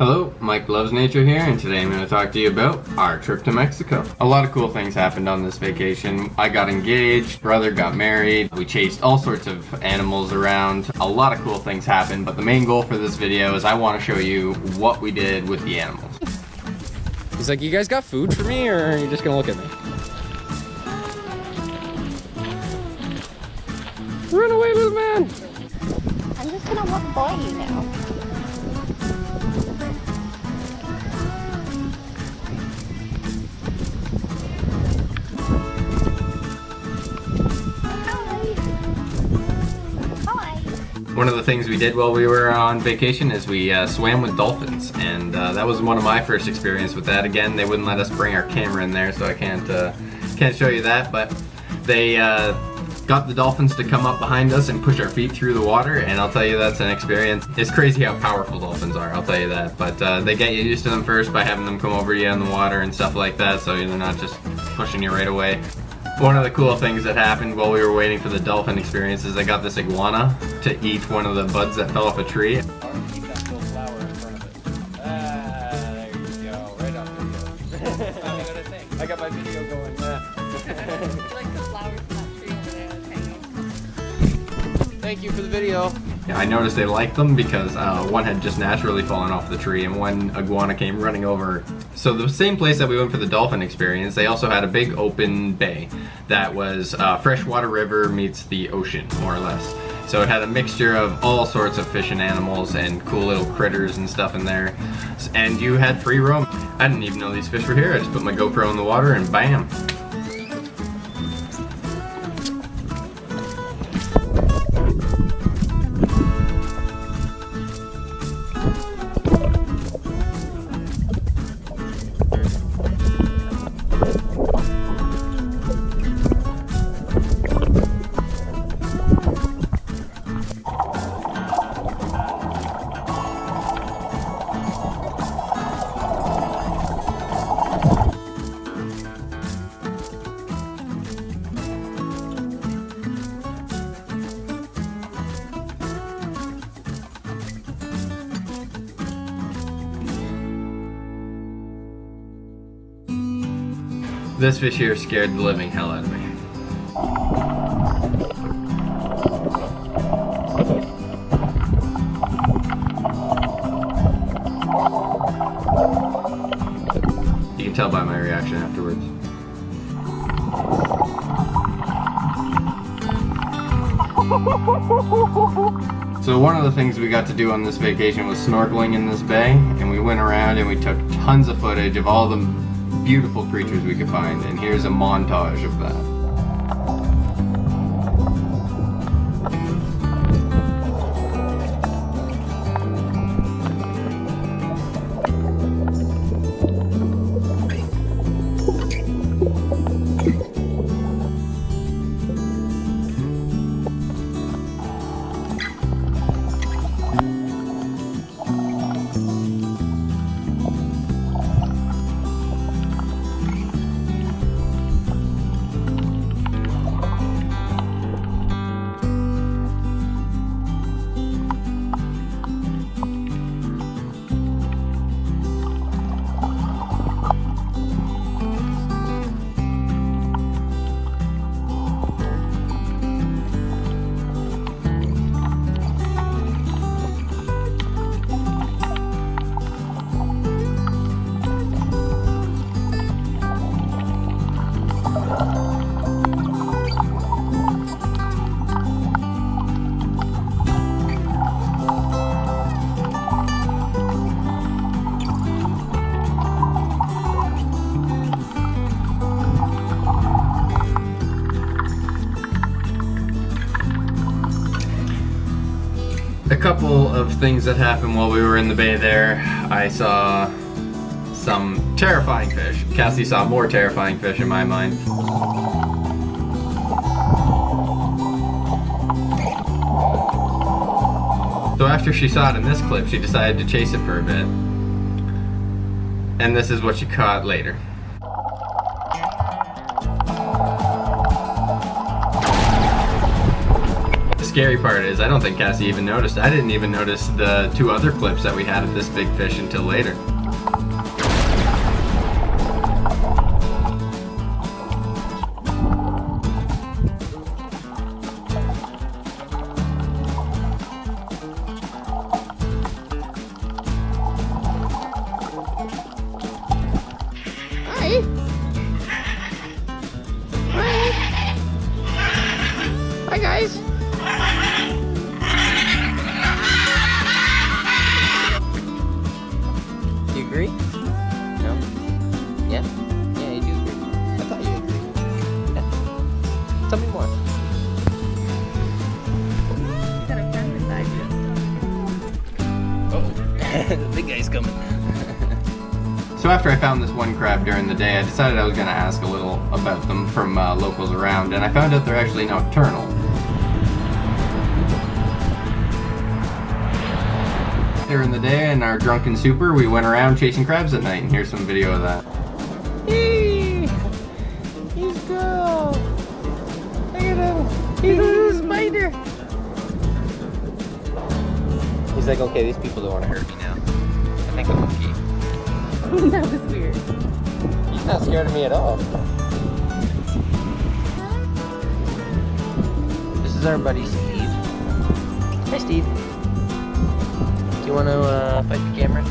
Hello, Mike Loves Nature here, and today I'm going to talk to you about our trip to Mexico. A lot of cool things happened on this vacation. I got engaged, brother got married, we chased all sorts of animals around. A lot of cool things happened, but the main goal for this video is I want to show you what we did with the animals. He's like, you guys got food for me, or are you just going to look at me? Run away, little man! I'm just gonna walk by you now. One of the things we did while we were on vacation is we swam with dolphins, and that was one of my first experience with that. Again, they wouldn't let us bring our camera in there, so I can't show you that, but they got the dolphins to come up behind us and push our feet through the water, and I'll tell you, that's an experience. It's crazy how powerful dolphins are, I'll tell you that, but they get you used to them first by having them come over you in the water and stuff like that, so they're not just pushing you right away. One of the cool things that happened while we were waiting for the dolphin experience is I got this iguana to eat one of the buds that fell off a tree. Keep that little flower in front of it. There you go, right on video. I got my video going. Like the flowers in that tree over there that's hanging. Thank you for the video. I noticed they liked them because one had just naturally fallen off the tree and one iguana came running over. So the same place that we went for the dolphin experience, they also had a big open bay that was freshwater river meets the ocean, more or less. So it had a mixture of all sorts of fish and animals and cool little critters and stuff in there. And you had free roam. I didn't even know these fish were here. I just put my GoPro in the water and bam. This fish here scared the living hell out of me. You can tell by my reaction afterwards. So one of the things we got to do on this vacation was snorkeling in this bay, and we went around and we took tons of footage of all the beautiful creatures we could find, and here's a montage of that. A couple of things that happened while we were in the bay there. I saw some terrifying fish. Cassie saw more terrifying fish in my mind. So after she saw it in this clip, she decided to chase it for a bit. And this is what she caught later. scary part is I don't think Cassie even noticed. I didn't even notice the 2 other clips that we had of this big fish until later. Hi. Hi guys. Do you agree? No? Yeah? Yeah, you do agree. I thought you agreed. Yeah. Tell me more. You got a friend beside you. Oh, the big guy's coming. So after I found this one crab during the day, I decided I was going to ask a little about them from locals around, and I found out they're actually nocturnal. During the day in our drunken super, we went around chasing crabs at night, and here's some video of that. Hey! He's cool! Look at him! He's a little spider! He's like, okay, these people don't want to hurt me now. I think I'm okay. That was weird. He's not scared of me at all. This is our buddy Steve. Hi Steve. Do you want to fight the camera?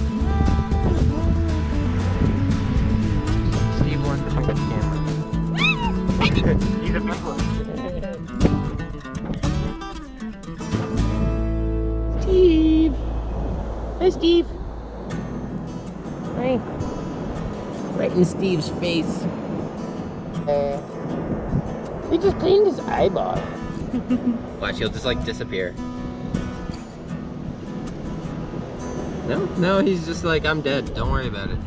Steve wants to fight the camera. He's a big one. Steve. Hi Steve. Hi. Right in Steve's face. He just cleaned his eyeball. Watch, he'll just like disappear. No, he's just like, I'm dead. Don't worry about it.